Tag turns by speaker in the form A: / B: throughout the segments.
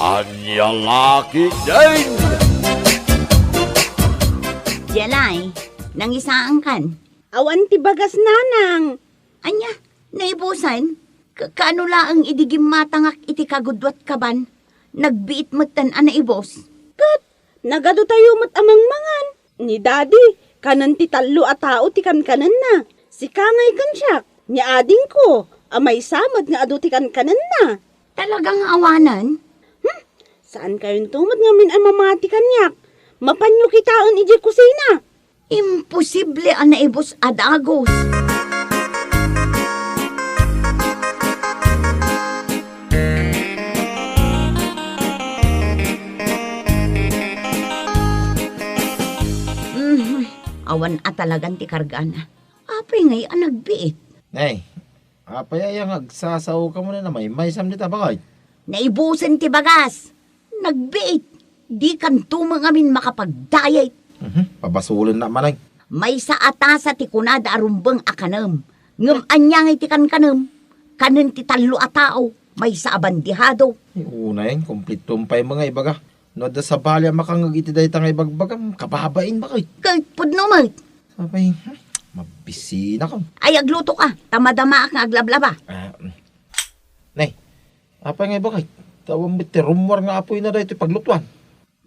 A: Anya laki din!
B: Jalay, nang isaan kan.
C: Awan ti bagas nanang.
B: Anya, naibusan. Kaano laang idigim matangak iti kagudwat kaban. Nagbiit matan ana ibos.
C: Kat, nagado tayo mat amang-mangan. Ni daddy, kanan ti talo at tao ti kanan na. Si kangay kan siya. Ni ading ko, amay samad nga ado ti kanan na.
B: Talagang awanan?
C: Saan kayong tumad nga min ang mamati kanyak? Mapanyo kitaon iji kusina.
B: Imposible ana ibos adagos. Awan at talagang ti kargana. Apay ngay ang nagbiit.
D: Nay, apay ayang agsasaw ka muna na may sam dita bakay.
B: Naibusan ti bagas. Nagbiit. Di kan tumang amin makapagdayay.
D: Pabasulan na manay.
B: May sa atasa ti kunada arumbang akanam. Ngam anyang iti kankanam. Kanin ti talo a tao. May sa abandihado.
D: Una yan, complete tumpay mga ibaga. No da sa balya makangag iti day tangay bagbagam, kababain bakay.
B: Kahit pudno mo.
D: Apay, mabisina ka.
B: Ay agluto ka. Tamadama ang aglablaba.
D: Nay, apay nga bakay. Tawang biti rumor nga apoy na dahi ito paglutuan.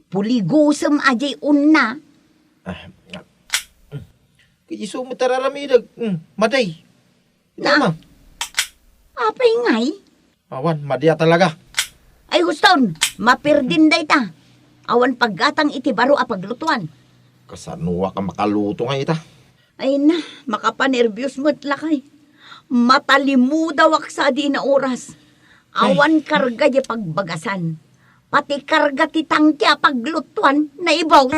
B: Puligusam ajay unna.
D: Kaya iso mo tararamidag. Maday.
B: Na? Apay ngay.
D: Awan, madya talaga.
B: Ay guston. Mapirdin day ta. Awan paggatang iti baro a paglutuan.
D: Kasanuwa ka makaluto nga ita.
B: Ay na, makapanervyos mo't lakay. Matalimudawak sa di na oras. Awan karga di pagbagasan. Pati karga ti tangkya paglutuan na ibaws.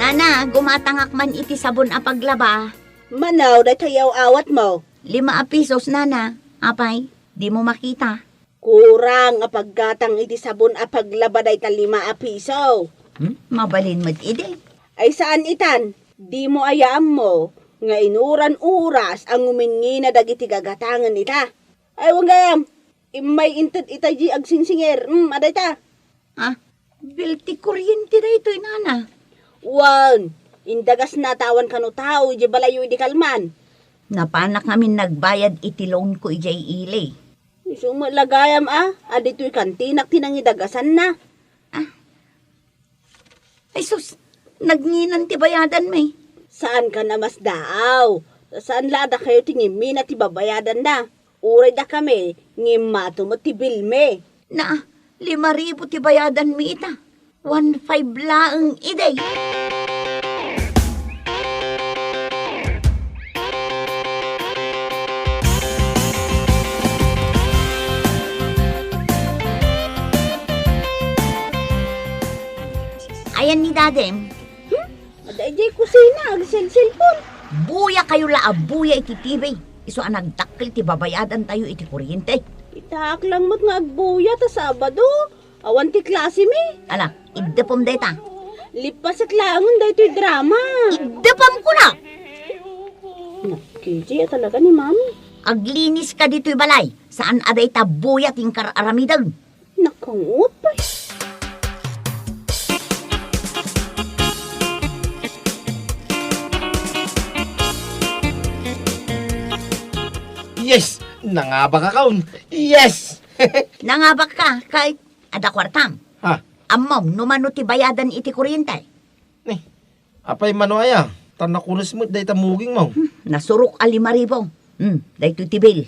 B: Nana, gumatangak man iti sabon a paglaba.
C: Manaw da tayaw awat mo.
B: 5 pesos, nana. Apay, di mo makita.
C: Kurang a paggatang iti sabon a paglabaday ta 5 piso.
B: Mabalin mo't ide.
C: Ay saan itan? Di mo ayaam mo. Nga inuran oras ang umingi na dagiti gagatangan ita. Ay wanggayam. Imay inted itaji agsinsinger. Aday ta.
B: Bilti kuryente da ito'y nana.
C: Wan. Indagas na tawan kanu tao iji balayo di kalman.
B: Napanak namin nagbayad iti loan ko ijay ilay.
C: Isuma lagayam adito'y kantinak tinangidagasan na.
B: Ay sus, nagnginan ti bayadan may.
C: Saan ka na mas daaw? Saan lada kayo tingimi na ti babayadan na? Uray da kami, ngimmato mo ti bilme.
B: Na, 5,000 ti bayadan mi ita. 1,500 laang iday. Ayan ni dadem.
C: Aday jay kusina, agsil-silpon.
B: Buya kayo la abuya iti tibay. Iso ang nagdakkel ti babayadan tayo iti kuryente.
C: Itaak lang mo't nga agbuya ta Sabado. Awan ti klase mi.
B: Ala, idepom deta.
C: Lipas at langon da ito'y drama.
B: Idepom ko na!
C: Nakiji talaga ni mami.
B: Aglinis ka dito'y balay. Saan aday tabuya tingkar aramidan?
C: Nakangot pa.
D: Yes! Nangaba ka kaun! Yes!
B: Nangabak ka kahit ada kwartam.
D: Ha?
B: Amom, numano ti bayadan iti kuryente.
D: Ni, apay mano aya. Tanakunas mo, dahi tamuging mo.
B: Nasurok a 5,000. Dahito ti bill.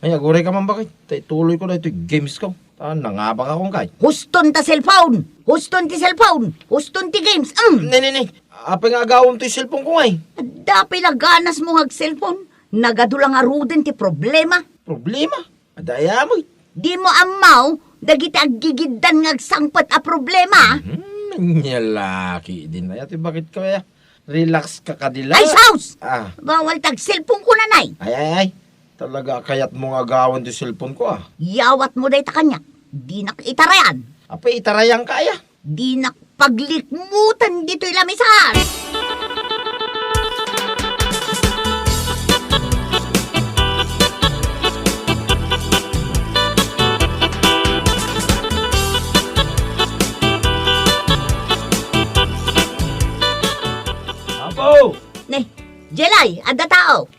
D: Ay, aguray ka man bakit? Tuloy ko na ito games ko. Nangaba ka kung kahit.
B: Huston ta cellphone! Huston ti cellphone! Huston ti games!
D: Ni. Apay nga agawam to yung cellphone ko ngay.
B: Dapay laganas mo hag cellphone. Nagadulang aruden ti problema.
D: Problema? Adaya mo.
B: Di mo amaw, dagiti aggigiddan nga agsangpat a problema.
D: Nyalaki din na yati. Bakit ka kaya? Relax ka kadila.
B: Ay, saus!
D: Ah.
B: Bawal tag cellphone ko nanay.
D: Ay. Talaga kayat mo nga gawan to cellphone ko
B: Yawat mo day ta kanya. Di nak itarayan.
D: Apay itarayang kaya.
B: Di nakpaglikmutan dito'y lamisan.
A: Apo!
B: Ne, Jelay, ada tao.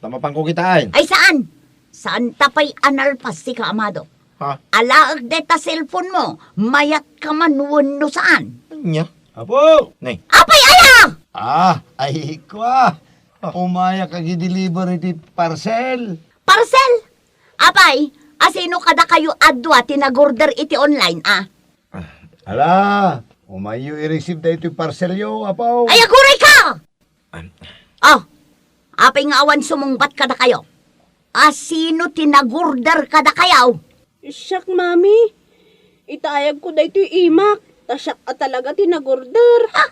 D: Tama pang kukitaan.
B: Ay saan? Saan tapay analpas si ka, Amado?
D: Ha?
B: Alaag deta cellphone mo, mayat ka man no saan?
D: Anya?
A: Apo!
D: Nay.
B: Apay aya!
A: Ay kwa! Umaya ka gi-deliver iti parcel.
B: Parcel! Apay, asino kada kayo adwa tinagorder iti online, ah?
A: Ala! Umayo i-receive na ito parcel yo, apo.
B: Ay, aguray ka! Oh, apay nga awan sumungbat kada kayo. Asino tinagorder kada kayo?
C: Siyak, mami. Itayag ko da ito'y imak. Tasyak at talaga tinagorder.
B: Ha?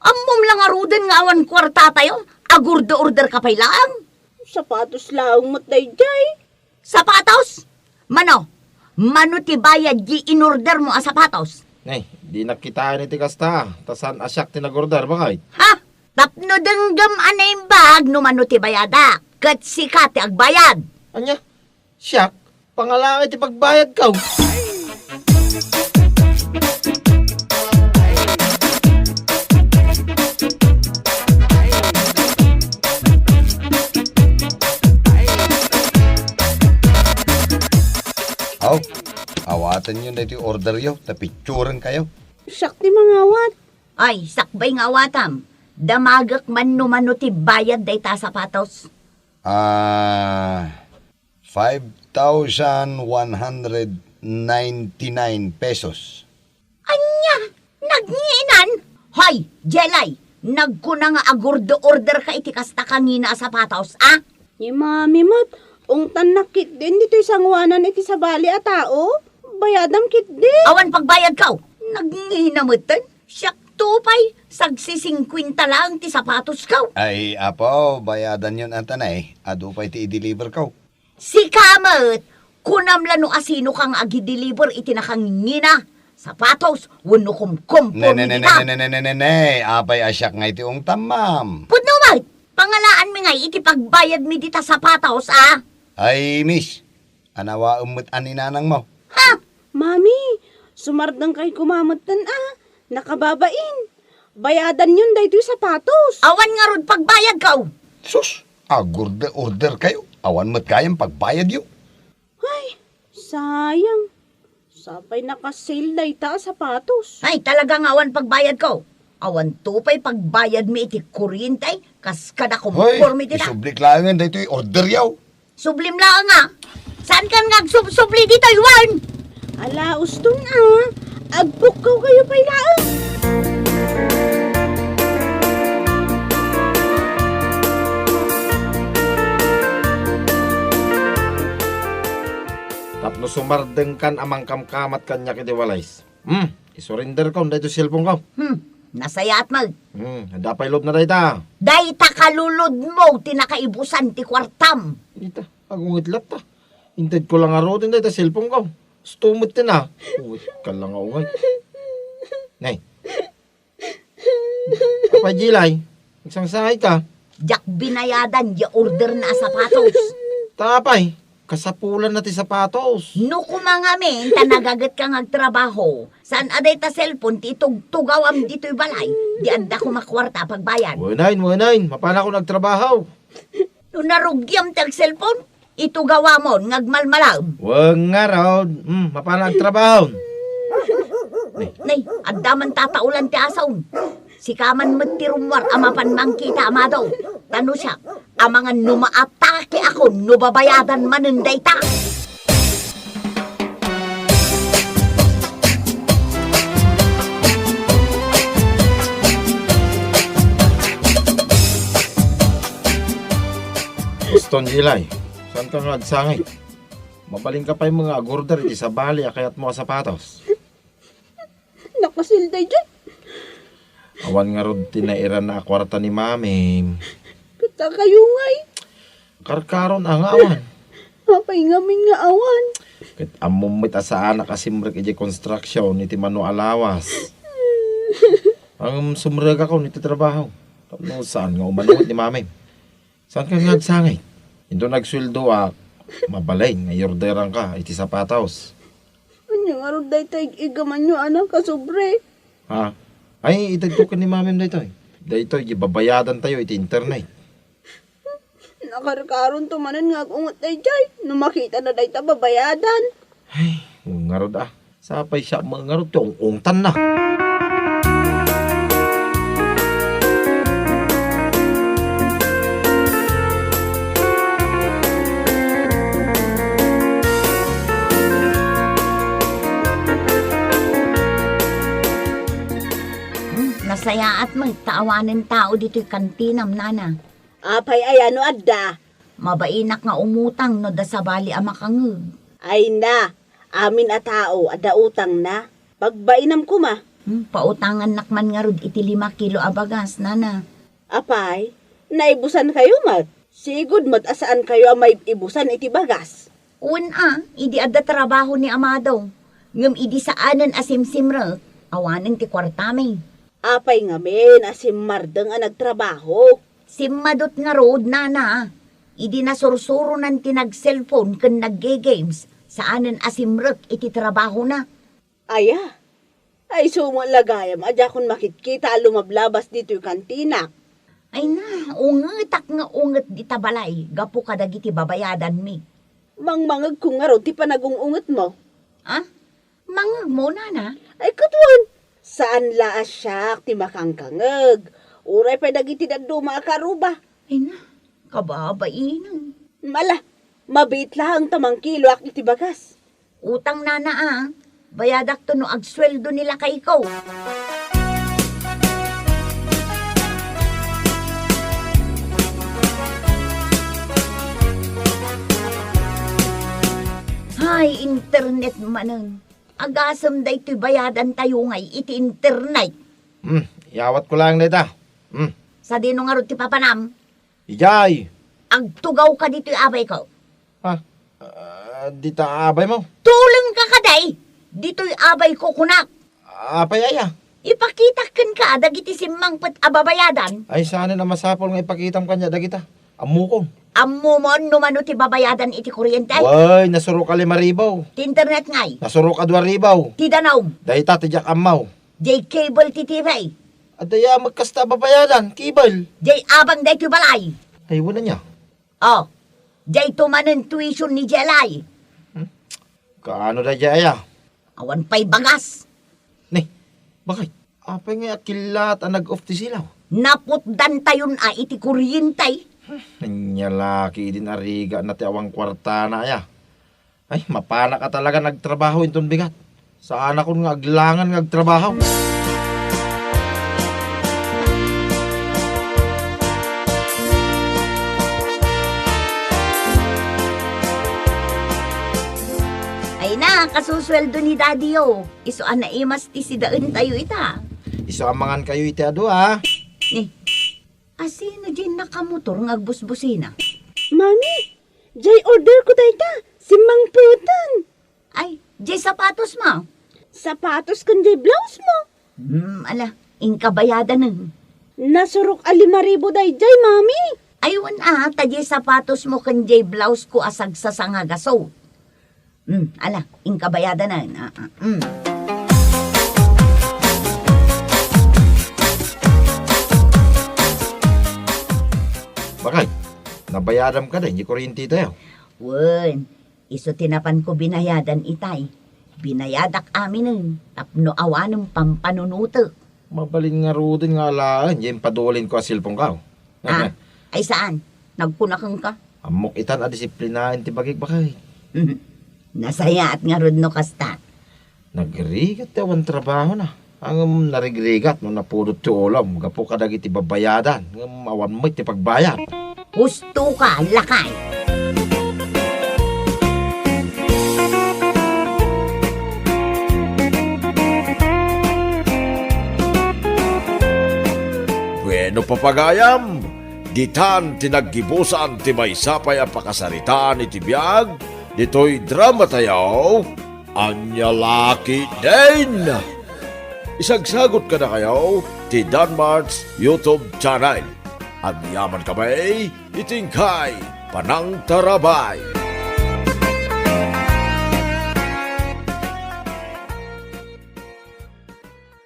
B: Amom lang aruden nga awan kwarta tayo. Agurdo-order ka pa'y lang.
C: Sapatos lang mo't dayjay.
B: Sapatos? Mano? Mano ti bayad di in-order mo a sapatos?
D: Nay, di nakitaan iti kasta. Tasan asyak tinagordar bakay.
B: Ha? Tapno denggam anay bag no mano ti bayada. Kat sikati agbayad.
D: Anya? Siyak? Pangalangit iti pagbayad ka.
A: Aw, awatan yun na ito order yo. Tapicturan kayo.
C: Siyak ti mangawat.
B: Ay, sakbay nga watam. Damagak man no mano ti bayad day ta sapatos.
A: 5,199 pesos.
B: Anya, nagnginan. Hoy, Jelay, nagkuna nga agurdo-order ka iti kasta kangina a sapatos, ah?
C: Ni mami mo't, ungtan nakit din dito'y sangwanan iti sa bali a tao. Bayadam kit din.
B: Awan pagbayad ka, nagnginamatan. Siyak tupay, sagsi 50 lang ti sapatos ka.
A: Ay, apo, bayadan yun ang tanay. Ado pa iti i-deliver ka.
B: Si Kamat, kunam lano asino kang agi-deliver iti nakangingina. Sapatos, wano kumkumpon kita.
A: Apay asyak nga iti ong tamam.
B: Pudno mat, pangalaan mi nga iti pagbayad mi dita sapatos, ah?
A: Ay, miss, anawa umut aninanang mo.
B: Ha?
C: Mami, sumardang kay kumamatan nakababain. Bayadan yun dayto'y sapatos.
B: Awan nga rod pagbayad ka.
A: Sus, order kayo. Awan mo't kayang pagbayad yo.
C: Ay, sayang. Sapay nakasale dayta sapatos.
B: Ay, talagang awan pagbayad ko. Awan tupay pagbayad mi iti kuryentay, kas kada
A: Hoy,
B: kumpormi dita.
A: isublik lang nga dito order yaw.
B: Sublim lang nga. Saan kan nga subli dito, Iwan?
C: Ala, uston Agbuk ko kayo pa'y laan.
D: Tapno sumardeng kan amang kamkamat kanya kiti walays. Isurrender ko, dahito cellphone ko.
B: Nasayat mag.
D: Dapay loob na dayta.
B: Dayta kalulod mo, tinakaibusan ti kwartam.
D: Ita, agungit lat ta. Inted ko lang arotin dayta cellphone ko. Stumot din ah. Uy, kalang ako ngay. Nay. Apa Jilay? Nagsangsangay ka.
B: Jak binayadan, ya order na sapatos.
D: Tapay, kasapulan na ti sapatos.
B: No kumangamin, tanagagat kang agtrabaho. Saan aday ta cellphone, ti tugtugawam dito'y balay. Di anda ko makwarta pagbayan.
D: Wanain. Mapana ko nagtrabaho.
B: No narugyam tag cellphone, itugawa mo, ngagmalmalam.
D: Wag nga raw. Mapana nagtrabaho.
B: Nay, agdaman tataulan ti asawn. Si kaman magtirumwar, amapan mangkita amado. Tano siya, amangan numaatake ako, nubabayadan manunday ta.
D: Uston Jilay, saan ka nagsangay? Mabaling ka pa yung mga agorder iti sa bali, akayat mo sapatos.
C: Nakasilday dyan.
D: Awan nga rod tinairan na akwarta ni mami.
C: Kata kayo ngay.
D: Karkaron ang awan.
C: Apay ngamin nga awan.
D: Kat amumit asaan na kasimrek iti construction iti mano alawas. Ang sumrega ko nito trabaho. Tapos saan nga umanungot ni mami? Saan ka ngagsangay? Ito nagsweldo mabalay nga yorderan ka, iti sapatos.
C: Ano nga rin daytay igaman nyo anak kasubre.
D: Ha? Ay, itagtukan ni mami dito eh. Dito, ibabayadan tayo iti internet.
C: Nakarkaron tumanan nga ungot daytay. Nung makita na dayta babayadan.
D: Ay, ngarod Sapay siya mga ngarod yung ungtan na.
B: Nasaya at magtaawanan tao dito'y kantinam, nana.
C: Apay ay ano adda.
B: Mabainak nga umutang no da sabali ang makangeg.
C: Ay na, amin a tao adda utang na. Pagbainam ko ma.
B: Pautangan nakman nga rod iti 5 kilo abagas, nana.
C: Apay, naibusan kayo mat. Sigud mat asaan kayo ang may ibusan iti bagas.
B: Idi adda trabaho ni Amado. Ngam idi saanan asimsimra. Awanan ti kwartami.
C: Apay nga men, asim mardeng ang nagtrabaho.
B: Simmadot nga road, nana. Idi nasursuro ng tinag-cellphone kan nagge-games. Saanan asimrek iti trabaho na.
C: Aya, ay sumalagayam, adya kung makitkita lumablabas dito yung kantina.
B: Ay na, ungetak nga unget di tabalay. Gapo kadag iti babayadan mi.
C: Mangmangag kung nga ro, ti panagungungot mo.
B: Mangeg mo, nana.
C: Ay katuan, saan laas siya ti makangkangag? Uray pa dagiti daduma karuba.
B: Ay na, kababainan.
C: Mala, mabit lang tamang kilo ak iti bagas.
B: Utang nana bayadak to no agsweldo nila kay ikaw. Hay, internet manan. Agasam da ito'y bayadan tayo ngay iti internet.
D: Iawat ko lang nita.
B: Sa dino nga ron ti papanam,
D: Ijay!
B: agtugaw ka dito'y abay ko.
D: Di ta abay mo.
B: Tulang ka kaday, dito'y abay ko kunak.
D: Apay aya.
B: Ipakitakan ka, dagiti simangpet ababayadan.
D: Ay sana na masapol nga ipakitam kanya dagita. Amukong.
B: Ammo mo numano ti babayadan iti kuryente.
D: Way, nasuro ka 5,000.
B: Ti internet ngay.
D: Nasuro ka 2,000.
B: Ti danaw.
D: Dahita tijak amaw.
B: Jay cable ti TV.
D: At daya magkasta babayadan, kibal.
B: Jay abang day ti balay.
D: Ay, wala niya.
B: Oh. Jay tumanen tuition ni Jelay.
D: Kaano da jaya?
B: Awan pa'y bagas.
D: Ni, bakit? Apay nga akilat ang nag-off ti silaw.
B: Naputdan tayon iti kuryente.
D: Nanyalaki din ariga na ti awang kwarta na aya. Ay, mapana ka talaga nagtrabaho inton bigat. Saan ako nga aglangan nga agtrabaho.
B: Ay na, kasusweldo ni Daddy Iso anaimas ti sidaan tayo ita.
D: Isamangan kayo iti ado ha.
B: Asino din nakamotor ngagbusbusina?
C: Mami, jay order ko dayta, simang putan.
B: Ay, jay sapatos mo.
C: Sapatos kan jay blouse mo.
B: Ala, inkabayadan ng.
C: Nasurok a 5,000 day jay, mami.
B: Aywan tajay sapatos mo kan jay blouse ko asag sa sangagaso. Ala, inkabayadan ng.
D: Bakit? Nabayaran ka din, di kuryente tayo.
B: Wen, iso tinapan ko binayadan itay. Binayadak aminin, tapno awanong pampanunuto.
D: Mabalin nga rudin nga alaan, yung padulin ko a silpong ka.
B: Ay saan? Nagpunakang ka?
D: Amok itan a disiplinahin ti bagig bakay.
B: Nasaya at nga rod no kasta.
D: Nagrigat tayo ang trabaho na. Ang narigrigat no napudot ti ulam, gapo ka dagiti babayadan. Ang awan mo iti pagbayad.
B: Husto ka, lakay.
E: Bueno papagayam, ditan tinaggibusan ti may sapay ang pakasaritaan iti biyag, dito'y drama tayaw, Anyalaki din! isagsagot ka na kayo ti Danmarks YouTube channel. Agyaman kamay, itingkay, panang tarabay.